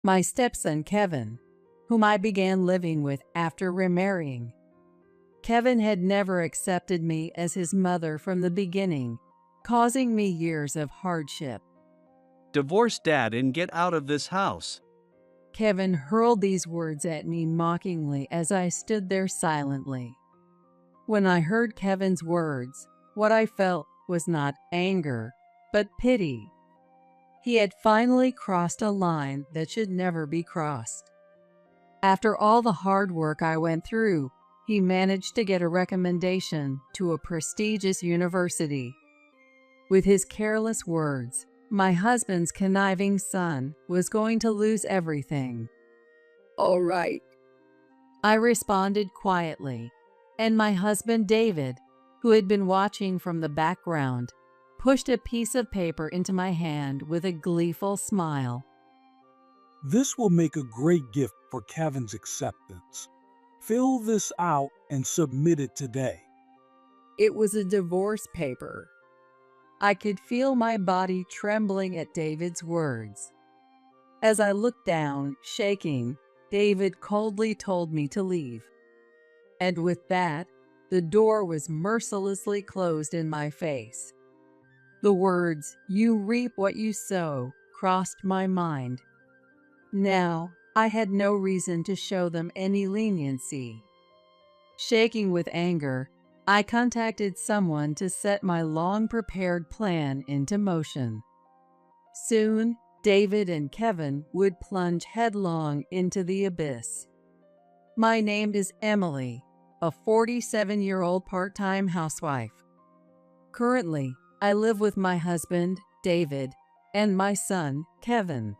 my stepson Kevin, whom I began living with after remarrying. Kevin had never accepted me as his mother from the beginning, causing me years of hardship. Divorce Dad and get out of this house. Kevin hurled these words at me mockingly as I stood there silently. When I heard Kevin's words, what I felt was not anger, but pity. He had finally crossed a line that should never be crossed. After all the hard work I went through, he managed to get a recommendation to a prestigious university. With his careless words, my husband's conniving son was going to lose everything. All right, I responded quietly, and my husband David, who had been watching from the background, pushed a piece of paper into my hand with a gleeful smile. This will make a great gift for Kevin's acceptance. Fill this out and submit it today. it was a divorce paper. I could feel my body trembling at David's words. As I looked down, shaking, David coldly told me to leave. And with that, the door was mercilessly closed in my face. The words, "You reap what you sow," crossed my mind. Now, I had no reason to show them any leniency. Shaking with anger, I contacted someone to set my long-prepared plan into motion. Soon, David and Kevin would plunge headlong into the abyss. My name is Emily, a 47-year-old part-time housewife. Currently, I live with my husband, David, and my son, Kevin.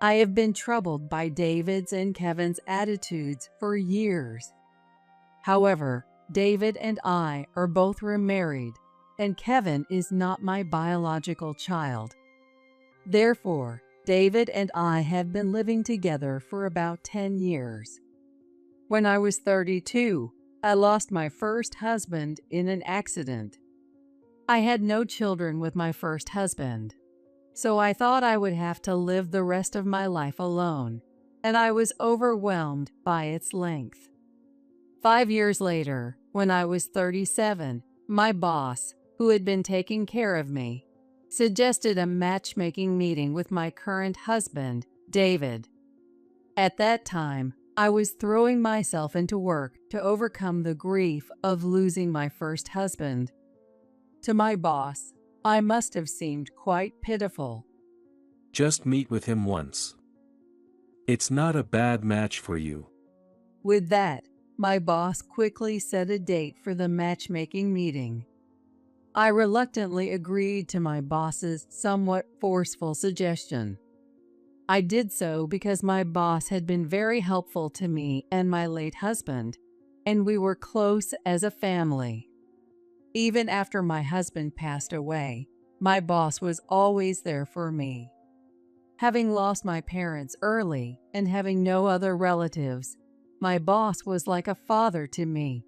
I have been troubled by David's and Kevin's attitudes for years. However, David and I are both remarried, and Kevin is not my biological child. Therefore, David and I have been living together for about 10 years. When I was 32, I lost my first husband in an accident. I had no children with my first husband, so I thought I would have to live the rest of my life alone, and I was overwhelmed by its length. 5 years later, when I was 37, my boss, who had been taking care of me, suggested a matchmaking meeting with my current husband, David. At that time, I was throwing myself into work to overcome the grief of losing my first husband. To my boss, I must have seemed quite pitiful. Just meet with him once. It's not a bad match for you. With that, my boss quickly set a date for the matchmaking meeting. I reluctantly agreed to my boss's somewhat forceful suggestion. I did so because my boss had been very helpful to me and my late husband, and we were close as a family. Even after my husband passed away, my boss was always there for me. Having lost my parents early and having no other relatives, my boss was like a father to me.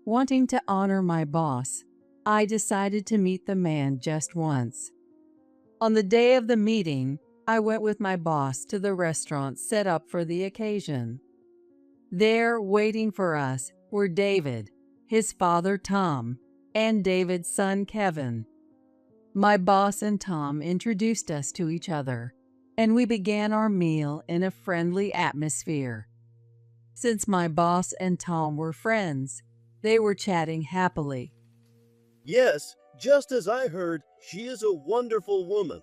Wanting to honor my boss, I decided to meet the man just once. On the day of the meeting, I went with my boss to the restaurant set up for the occasion. There, waiting for us, were David, his father Tom, and David's son Kevin. My boss and Tom introduced us to each other, and we began our meal in a friendly atmosphere. Since my boss and Tom were friends, they were chatting happily. Yes, just as I heard, she is a wonderful woman,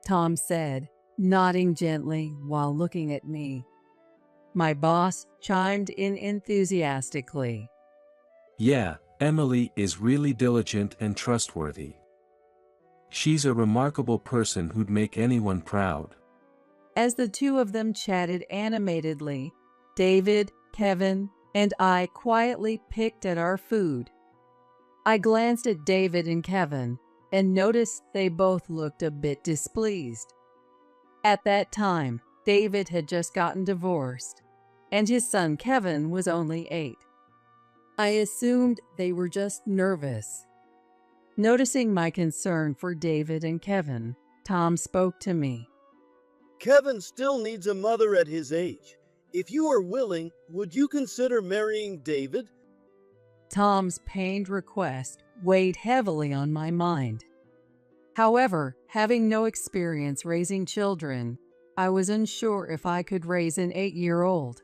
Tom said, nodding gently while looking at me. My boss chimed in enthusiastically. Yeah, Emily is really diligent and trustworthy. She's a remarkable person who'd make anyone proud. As the two of them chatted animatedly, David, Kevin, and I quietly picked at our food. I glanced at David and Kevin and noticed they both looked a bit displeased. At that time, David had just gotten divorced, and his son Kevin was only 8. I assumed they were just nervous. Noticing my concern for David and Kevin, Tom spoke to me. Kevin still needs a mother at his age. If you are willing, would you consider marrying David? Tom's pained request weighed heavily on my mind. However, having no experience raising children, I was unsure if I could raise an 8-year-old.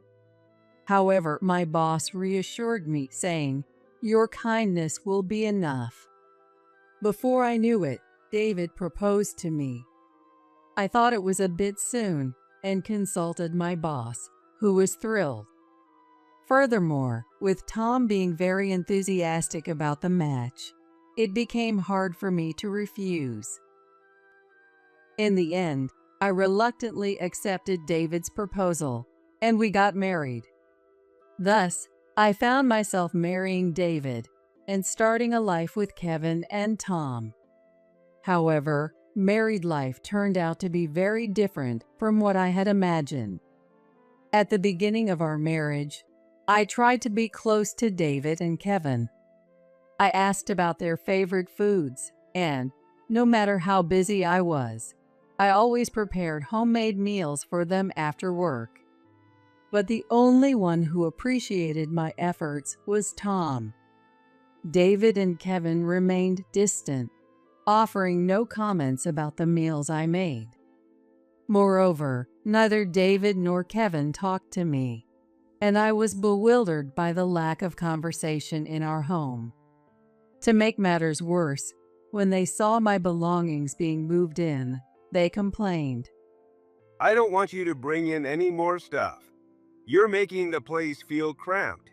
However, my boss reassured me, saying, "Your kindness will be enough." Before I knew it, David proposed to me. I thought it was a bit soon and consulted my boss, who was thrilled. Furthermore, with Tom being very enthusiastic about the match, it became hard for me to refuse. In the end, I reluctantly accepted David's proposal, and we got married. Thus, I found myself marrying David and starting a life with Kevin and Tom. However, married life turned out to be very different from what I had imagined. At the beginning of our marriage, I tried to be close to David and Kevin. I asked about their favorite foods, and, no matter how busy I was, I always prepared homemade meals for them after work. But the only one who appreciated my efforts was Tom. David and Kevin remained distant, offering no comments about the meals I made. Moreover, neither David nor Kevin talked to me, and I was bewildered by the lack of conversation in our home. To make matters worse, when they saw my belongings being moved in, they complained. "I don't want you to bring in any more stuff. You're making the place feel cramped."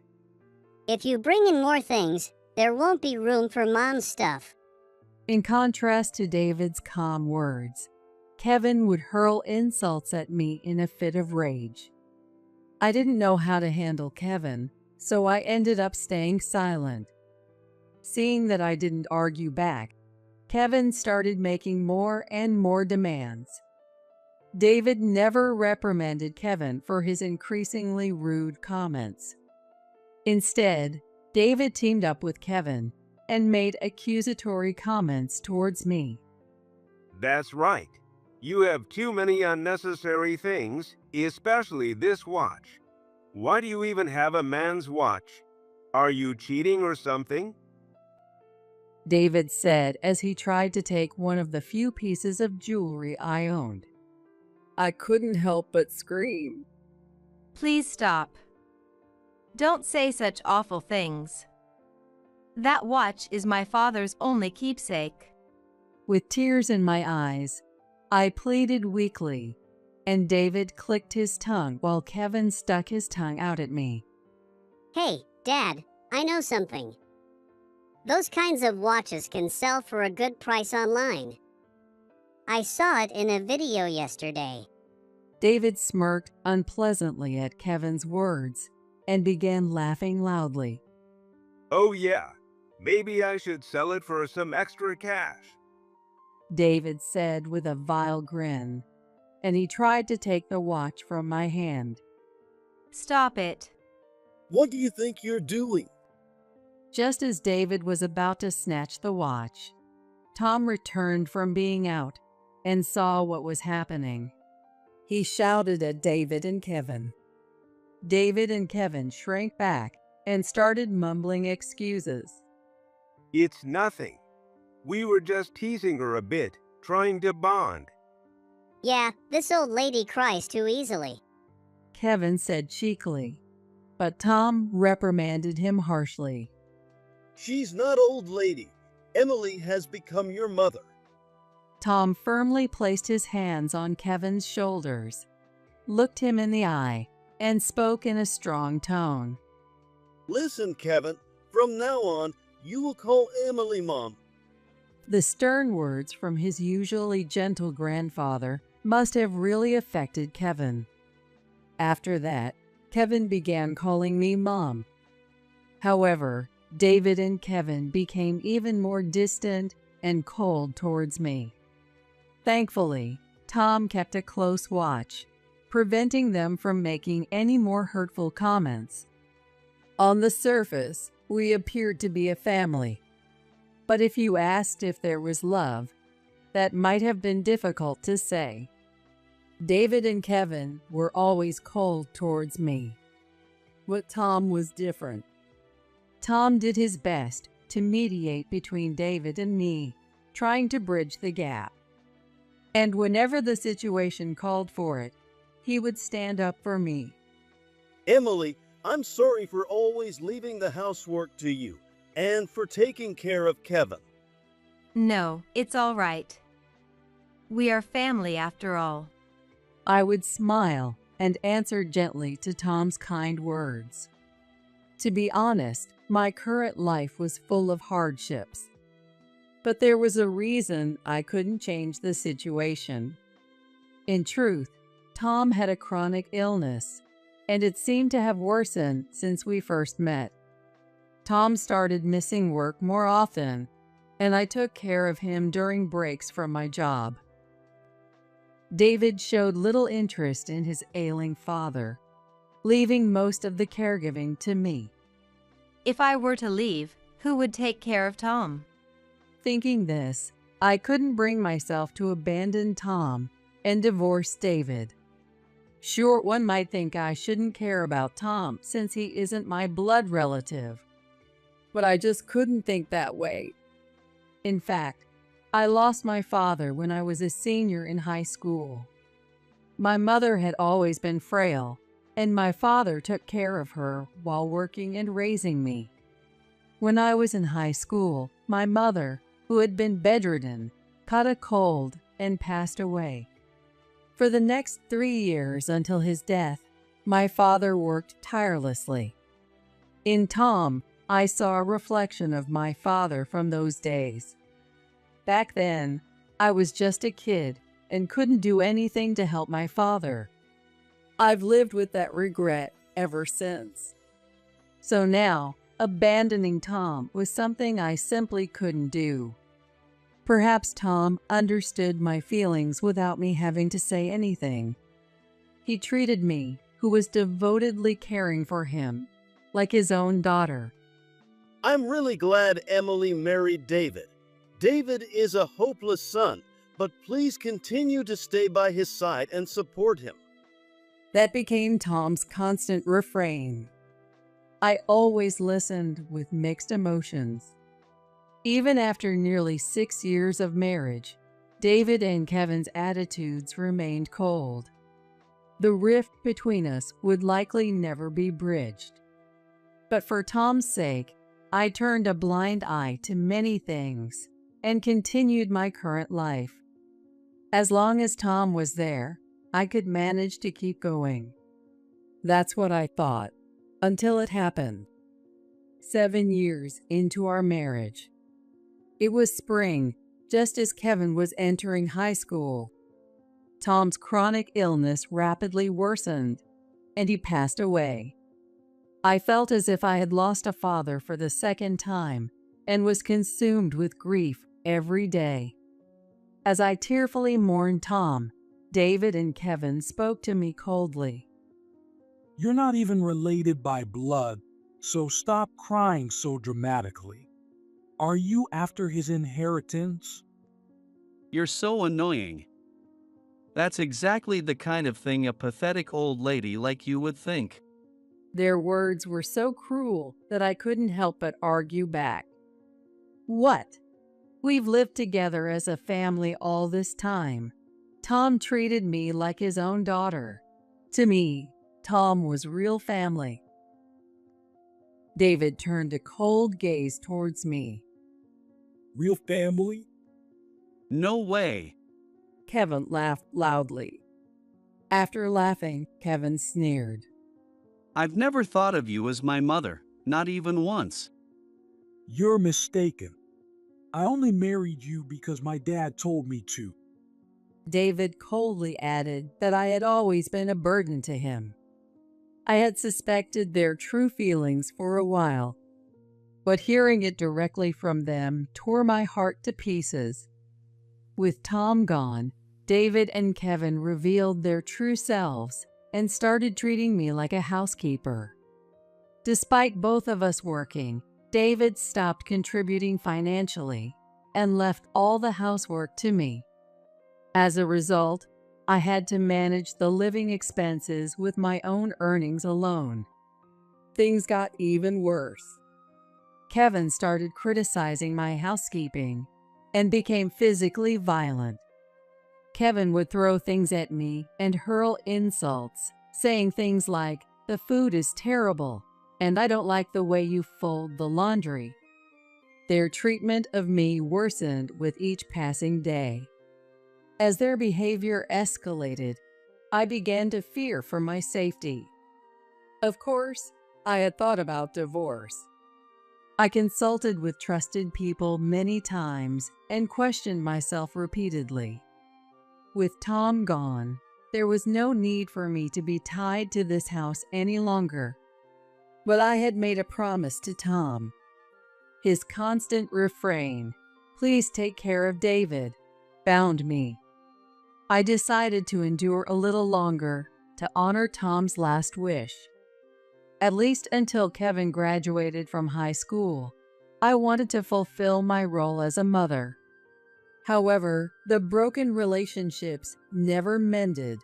If you bring in more things, there won't be room for Mom's stuff. In contrast to David's calm words, Kevin would hurl insults at me in a fit of rage. I didn't know how to handle Kevin, so I ended up staying silent. Seeing that I didn't argue back, Kevin started making more and more demands. David never reprimanded Kevin for his increasingly rude comments. Instead, David teamed up with Kevin and made accusatory comments towards me. "That's right. You have too many unnecessary things, especially this watch. Why do you even have a man's watch? Are you cheating or something?" David said as he tried to take one of the few pieces of jewelry I owned. I couldn't help but scream. Please stop. Don't say such awful things. That watch is my father's only keepsake. With tears in my eyes, I pleaded weakly, and David clicked his tongue while Kevin stuck his tongue out at me. Hey, Dad, I know something. Those kinds of watches can sell for a good price online. I saw it in a video yesterday. David smirked unpleasantly at Kevin's words and began laughing loudly. "Oh yeah, maybe I should sell it for some extra cash," David said with a vile grin, and he tried to take the watch from my hand. Stop it. What do you think you're doing? Just as David was about to snatch the watch, Tom returned from being out and saw what was happening. He shouted at David and Kevin. David and Kevin shrank back and started mumbling excuses. "It's nothing. We were just teasing her a bit, trying to bond." Yeah, this old lady cries too easily. Kevin said cheekily, but Tom reprimanded him harshly. She's not old lady. Emily has become your mother. Tom firmly placed his hands on Kevin's shoulders, looked him in the eye, and spoke in a strong tone. Listen, Kevin, from now on, you will call Emily Mom. The stern words from his usually gentle grandfather must have really affected Kevin. After that, Kevin began calling me Mom. However, David and Kevin became even more distant and cold towards me. Thankfully, Tom kept a close watch, preventing them from making any more hurtful comments. On the surface, we appeared to be a family. But if you asked if there was love, that might have been difficult to say. David and Kevin were always cold towards me. But Tom was different. Tom did his best to mediate between David and me, trying to bridge the gap. And whenever the situation called for it, he would stand up for me. Emily, I'm sorry for always leaving the housework to you and for taking care of Kevin. No, it's all right. We are family after all. I would smile and answer gently to Tom's kind words. To be honest, my current life was full of hardships. But there was a reason I couldn't change the situation. In truth, Tom had a chronic illness, and it seemed to have worsened since we first met. Tom started missing work more often, and I took care of him during breaks from my job. David showed little interest in his ailing father, leaving most of the caregiving to me. If I were to leave, who would take care of Tom? Thinking this, I couldn't bring myself to abandon Tom and divorce David. Sure, one might think I shouldn't care about Tom since he isn't my blood relative. But I just couldn't think that way. In fact, I lost my father when I was a senior in high school. My mother had always been frail, and my father took care of her while working and raising me. When I was in high school, my mother, who had been bedridden, caught a cold and passed away. For the next 3 years until his death, my father worked tirelessly. In Tom, I saw a reflection of my father from those days. Back then, I was just a kid and couldn't do anything to help my father. I've lived with that regret ever since. So now, abandoning Tom was something I simply couldn't do. Perhaps Tom understood my feelings without me having to say anything. He treated me, who was devotedly caring for him, like his own daughter. I'm really glad Emily married David. David is a hopeless son, but please continue to stay by his side and support him. That became Tom's constant refrain. I always listened with mixed emotions. Even after nearly 6 years of marriage, David and Kevin's attitudes remained cold. The rift between us would likely never be bridged. But for Tom's sake, I turned a blind eye to many things and continued my current life. As long as Tom was there, I could manage to keep going. That's what I thought, until it happened. 7 years into our marriage. It was spring, just as Kevin was entering high school. Tom's chronic illness rapidly worsened, and he passed away. I felt as if I had lost a father for the second time and was consumed with grief every day. As I tearfully mourned Tom, David and Kevin spoke to me coldly. You're not even related by blood, so stop crying so dramatically. Are you after his inheritance? You're so annoying. That's exactly the kind of thing a pathetic old lady like you would think. Their words were so cruel that I couldn't help but argue back. What? We've lived together as a family all this time. Tom treated me like his own daughter. To me, Tom was real family. David turned a cold gaze towards me. Real family? No way. Kevin laughed loudly. After laughing, Kevin sneered. I've never thought of you as my mother, not even once. You're mistaken. I only married you because my dad told me to. David coldly added that I had always been a burden to him. I had suspected their true feelings for a while, but hearing it directly from them tore my heart to pieces. With Tom gone, David and Kevin revealed their true selves and started treating me like a housekeeper. Despite both of us working, David stopped contributing financially and left all the housework to me. As a result, I had to manage the living expenses with my own earnings alone. Things got even worse. Kevin started criticizing my housekeeping and became physically violent. Kevin would throw things at me and hurl insults, saying things like, "The food is terrible, and I don't like the way you fold the laundry." Their treatment of me worsened with each passing day. As their behavior escalated, I began to fear for my safety. Of course, I had thought about divorce. I consulted with trusted people many times and questioned myself repeatedly. With Tom gone, there was no need for me to be tied to this house any longer. But I had made a promise to Tom. His constant refrain, "Please take care of David," bound me. I decided to endure a little longer to honor Tom's last wish. At least until Kevin graduated from high school, I wanted to fulfill my role as a mother. However, the broken relationships never mended.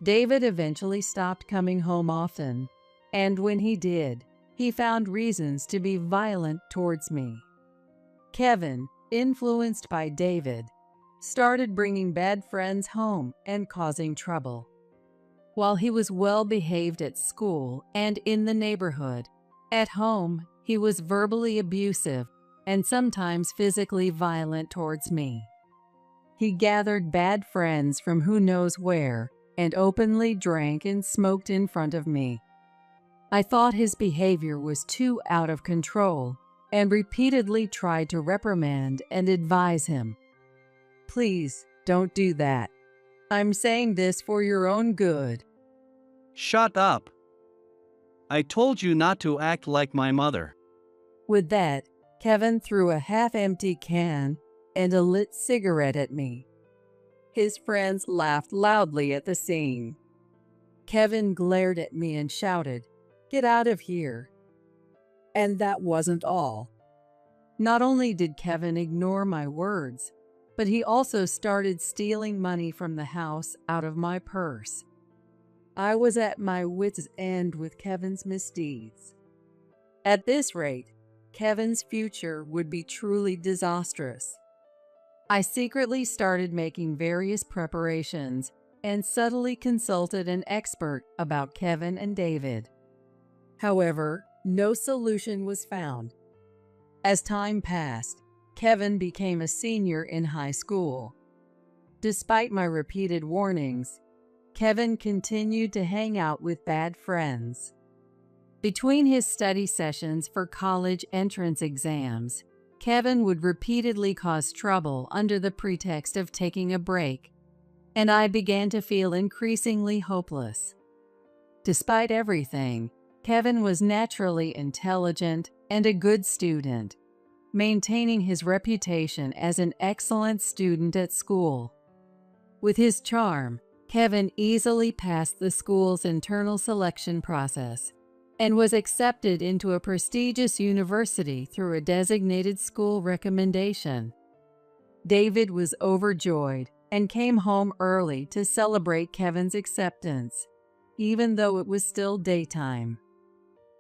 David eventually stopped coming home often, and when he did, he found reasons to be violent towards me. Kevin, influenced by David, started bringing bad friends home and causing trouble. While he was well behaved at school and in the neighborhood, at home he was verbally abusive and sometimes physically violent towards me. He gathered bad friends from who knows where and openly drank and smoked in front of me. I thought his behavior was too out of control and repeatedly tried to reprimand and advise him. "Please, don't do that. I'm saying this for your own good." Shut up. I told you not to act like my mother. With that, Kevin threw a half-empty can and a lit cigarette at me. His friends laughed loudly at the scene. Kevin glared at me and shouted, "Get out of here." And that wasn't all. Not only did Kevin ignore my words, but he also started stealing money from the house out of my purse. I was at my wits' end with Kevin's misdeeds. At this rate, Kevin's future would be truly disastrous. I secretly started making various preparations and subtly consulted an expert about Kevin and David. However, no solution was found. As time passed, Kevin became a senior in high school. Despite my repeated warnings, Kevin continued to hang out with bad friends. Between his study sessions for college entrance exams, Kevin would repeatedly cause trouble under the pretext of taking a break, and I began to feel increasingly hopeless. Despite everything, Kevin was naturally intelligent and a good student, maintaining his reputation as an excellent student at school. With his charm, Kevin easily passed the school's internal selection process and was accepted into a prestigious university through a designated school recommendation. David was overjoyed and came home early to celebrate Kevin's acceptance, even though it was still daytime.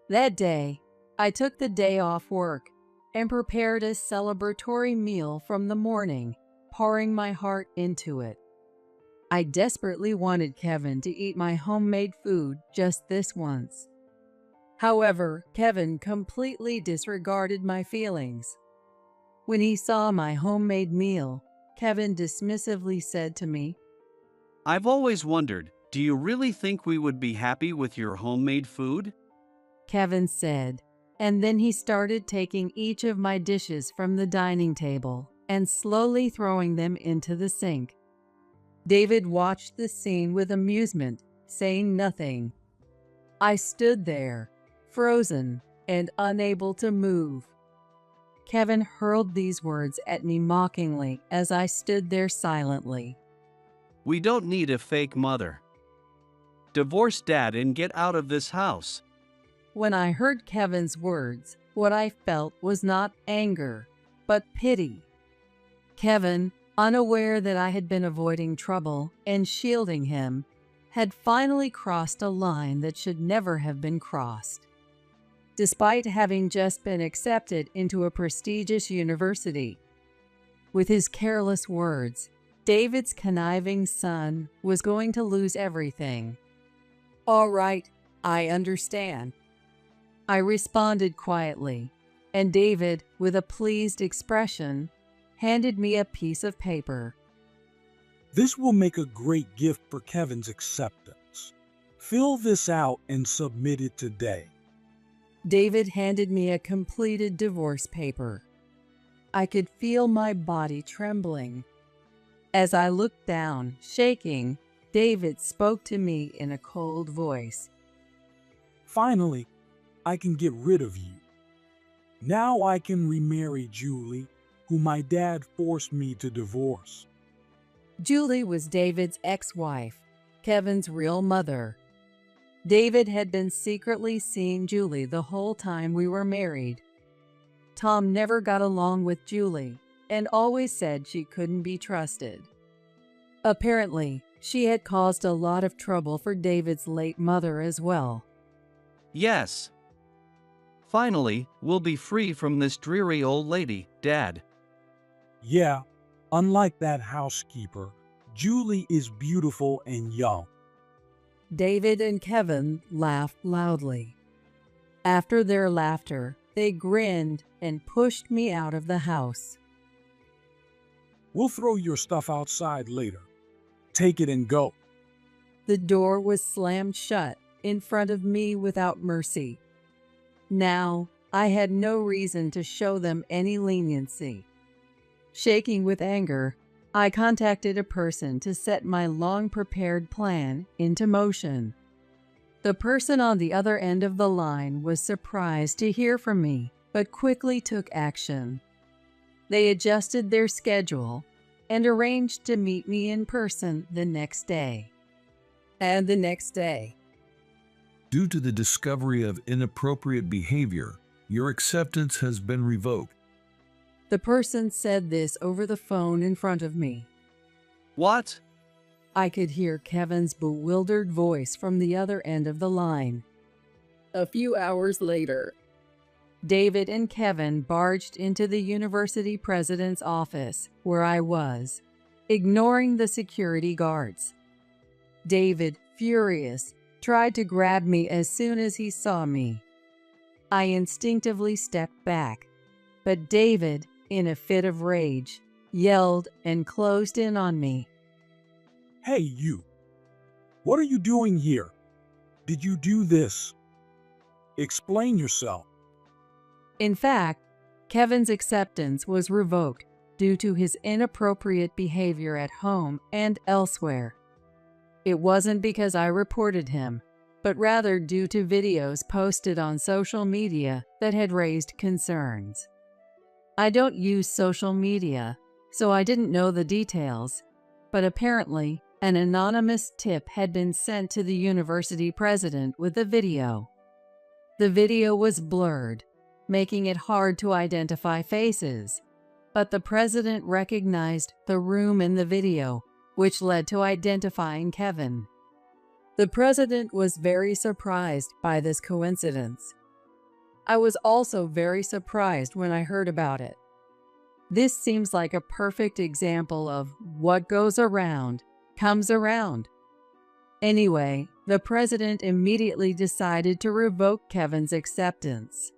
That day, I took the day off work and prepared a celebratory meal from the morning, pouring my heart into it. I desperately wanted Kevin to eat my homemade food just this once. However, Kevin completely disregarded my feelings. When he saw my homemade meal, Kevin dismissively said to me, I've always wondered, do you really think we would be happy with your homemade food? Kevin said, and then he started taking each of my dishes from the dining table and slowly throwing them into the sink. David watched the scene with amusement, saying nothing. I stood there, frozen and unable to move. Kevin hurled these words at me mockingly as I stood there silently. We don't need a fake mother. Divorce Dad and get out of this house. When I heard Kevin's words, what I felt was not anger, but pity. Kevin, unaware that I had been avoiding trouble and shielding him, had finally crossed a line that should never have been crossed. Despite having just been accepted into a prestigious university, with his careless words, David's conniving son was going to lose everything. All right, I understand. I responded quietly, and David, with a pleased expression, handed me a piece of paper. This will make a great gift for Kevin's acceptance. Fill this out and submit it today. David handed me a completed divorce paper. I could feel my body trembling. As I looked down, shaking, David spoke to me in a cold voice. Finally, I can get rid of you. Now I can remarry Julie, who my dad forced me to divorce. Julie was David's ex-wife, Kevin's real mother. David had been secretly seeing Julie the whole time we were married. Tom never got along with Julie and always said she couldn't be trusted. Apparently, she had caused a lot of trouble for David's late mother as well. Yes. Finally, we'll be free from this dreary old lady, Dad. Yeah, unlike that housekeeper, Julie is beautiful and young. David and Kevin laughed loudly. After their laughter, they grinned and pushed me out of the house. We'll throw your stuff outside later. Take it and go. The door was slammed shut in front of me without mercy. Now, I had no reason to show them any leniency. Shaking with anger, I contacted a person to set my long-prepared plan into motion. The person on the other end of the line was surprised to hear from me, but quickly took action. They adjusted their schedule and arranged to meet me in person the next day. And the next day. Due to the discovery of inappropriate behavior, your acceptance has been revoked. The person said this over the phone in front of me. What? I could hear Kevin's bewildered voice from the other end of the line. A few hours later, David and Kevin barged into the university president's office, where I was, ignoring the security guards. David, furious, tried to grab me as soon as he saw me. I instinctively stepped back, but David, in a fit of rage, yelled and closed in on me. Hey, you! What are you doing here? Did you do this? Explain yourself. In fact, Kevin's acceptance was revoked due to his inappropriate behavior at home and elsewhere. It wasn't because I reported him, but rather due to videos posted on social media that had raised concerns. I don't use social media, so I didn't know the details, but apparently an anonymous tip had been sent to the university president with the video. The video was blurred, making it hard to identify faces, but the president recognized the room in the video, which led to identifying Kevin. The president was very surprised by this coincidence. I was also very surprised when I heard about it. This seems like a perfect example of what goes around comes around. Anyway, the president immediately decided to revoke Kevin's acceptance.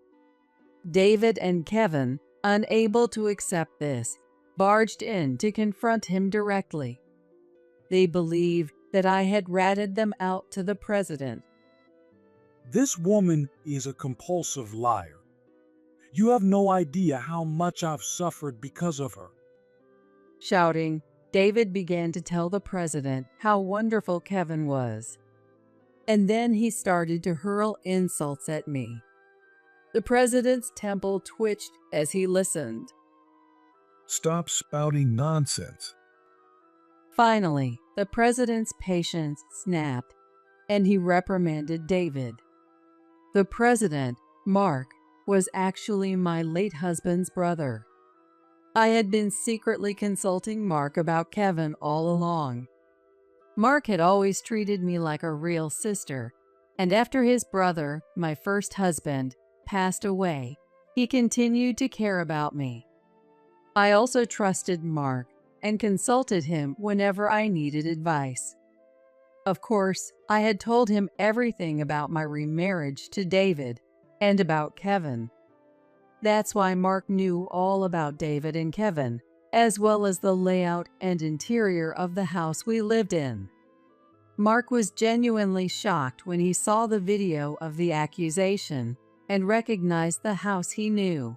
David and Kevin, unable to accept this, barged in to confront him directly. They believed that I had ratted them out to the president. This woman is a compulsive liar. You have no idea how much I've suffered because of her. Shouting, David began to tell the president how wonderful Kevin was. And then he started to hurl insults at me. The president's temple twitched as he listened. Stop spouting nonsense. Finally, the president's patience snapped, and he reprimanded David. The president, Mark, was actually my late husband's brother. I had been secretly consulting Mark about Kevin all along. Mark had always treated me like a real sister, and after his brother, my first husband, passed away, he continued to care about me. I also trusted Mark and consulted him whenever I needed advice. Of course, I had told him everything about my remarriage to David and about Kevin. That's why Mark knew all about David and Kevin, as well as the layout and interior of the house we lived in. Mark was genuinely shocked when he saw the video of the accusation and recognized the house he knew.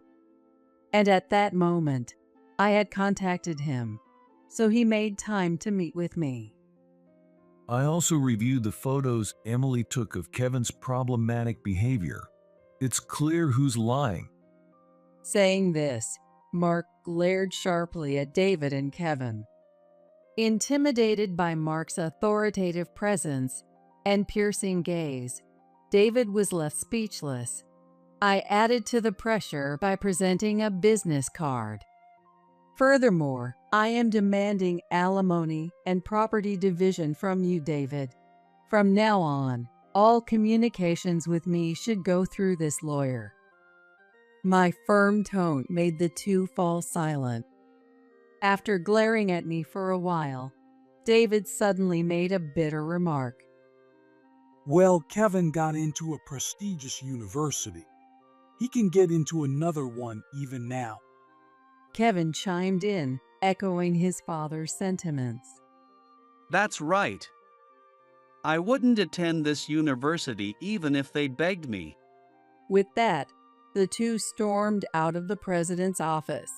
And at that moment, I had contacted him, so he made time to meet with me. I also reviewed the photos Emily took of Kevin's problematic behavior. It's clear who's lying. Saying this, Mark glared sharply at David and Kevin. Intimidated by Mark's authoritative presence and piercing gaze, David was left speechless. I added to the pressure by presenting a business card. Furthermore, I am demanding alimony and property division from you, David. From now on, all communications with me should go through this lawyer. My firm tone made the two fall silent. After glaring at me for a while, David suddenly made a bitter remark. Well, Kevin got into a prestigious university. He can get into another one even now. Kevin chimed in, echoing his father's sentiments. That's right. I wouldn't attend this university even if they begged me. With that, the two stormed out of the president's office.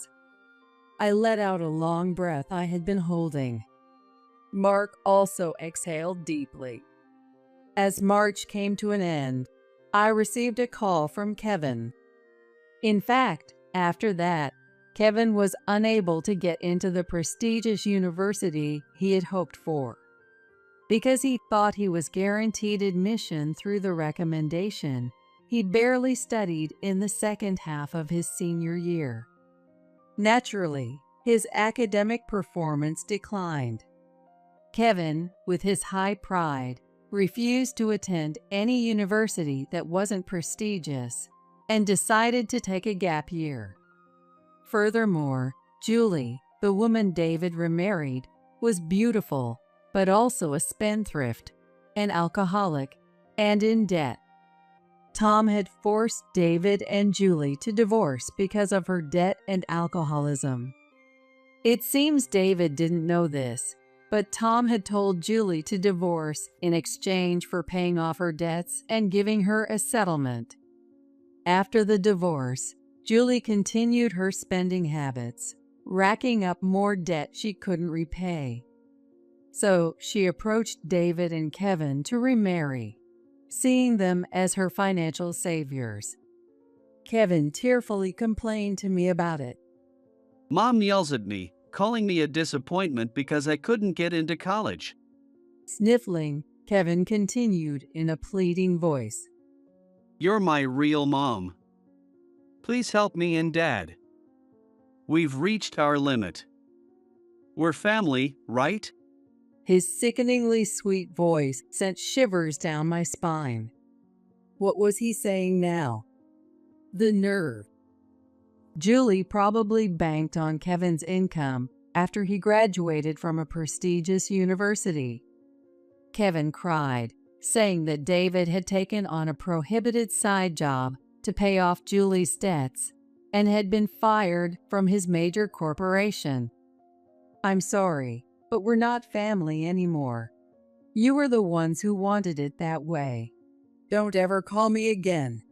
I let out a long breath I had been holding. Mark also exhaled deeply. As March came to an end, I received a call from Kevin. In fact, after that, Kevin was unable to get into the prestigious university he had hoped for. Because he thought he was guaranteed admission through the recommendation, he barely studied in the second half of his senior year. Naturally, his academic performance declined. Kevin, with his high pride, refused to attend any university that wasn't prestigious and decided to take a gap year. Furthermore, Julie, the woman David remarried, was beautiful, but also a spendthrift, an alcoholic, and in debt. Tom had forced David and Julie to divorce because of her debt and alcoholism. It seems David didn't know this, but Tom had told Julie to divorce in exchange for paying off her debts and giving her a settlement. After the divorce, Julie continued her spending habits, racking up more debt she couldn't repay. So she approached David and Kevin to remarry, seeing them as her financial saviors. Kevin tearfully complained to me about it. Mom yells at me, calling me a disappointment because I couldn't get into college. Sniffling, Kevin continued in a pleading voice. You're my real mom. Please help me and Dad. We've reached our limit. We're family, right? His sickeningly sweet voice sent shivers down my spine. What was he saying now? The nerve. Julie probably banked on Kevin's income after he graduated from a prestigious university. Kevin cried, saying that David had taken on a prohibited side job to pay off Julie's debts and had been fired from his major corporation. I'm sorry, but we're not family anymore. You were the ones who wanted it that way. Don't ever call me again.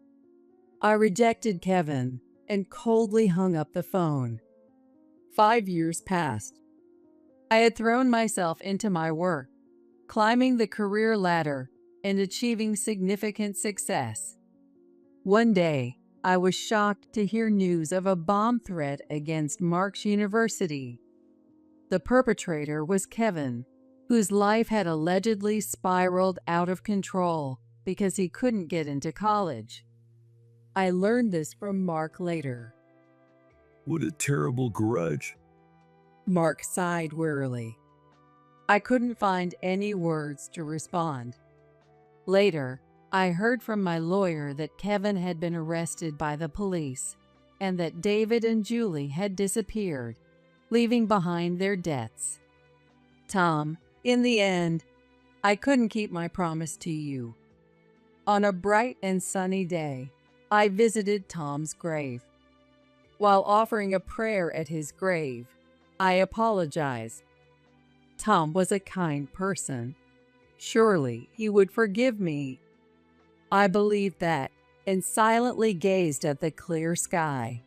I rejected Kevin and coldly hung up the phone. 5 years passed. I had thrown myself into my work, climbing the career ladder and achieving significant success. One day, I was shocked to hear news of a bomb threat against Mark's University. The perpetrator was Kevin, whose life had allegedly spiraled out of control because he couldn't get into college. I learned this from Mark later. What a terrible grudge. Mark sighed wearily. I couldn't find any words to respond. Later, I heard from my lawyer that Kevin had been arrested by the police and that David and Julie had disappeared, leaving behind their debts. Tom, in the end, I couldn't keep my promise to you. On a bright and sunny day, I visited Tom's grave. While offering a prayer at his grave, I apologized. Tom was a kind person. Surely he would forgive me. I believed that and silently gazed at the clear sky.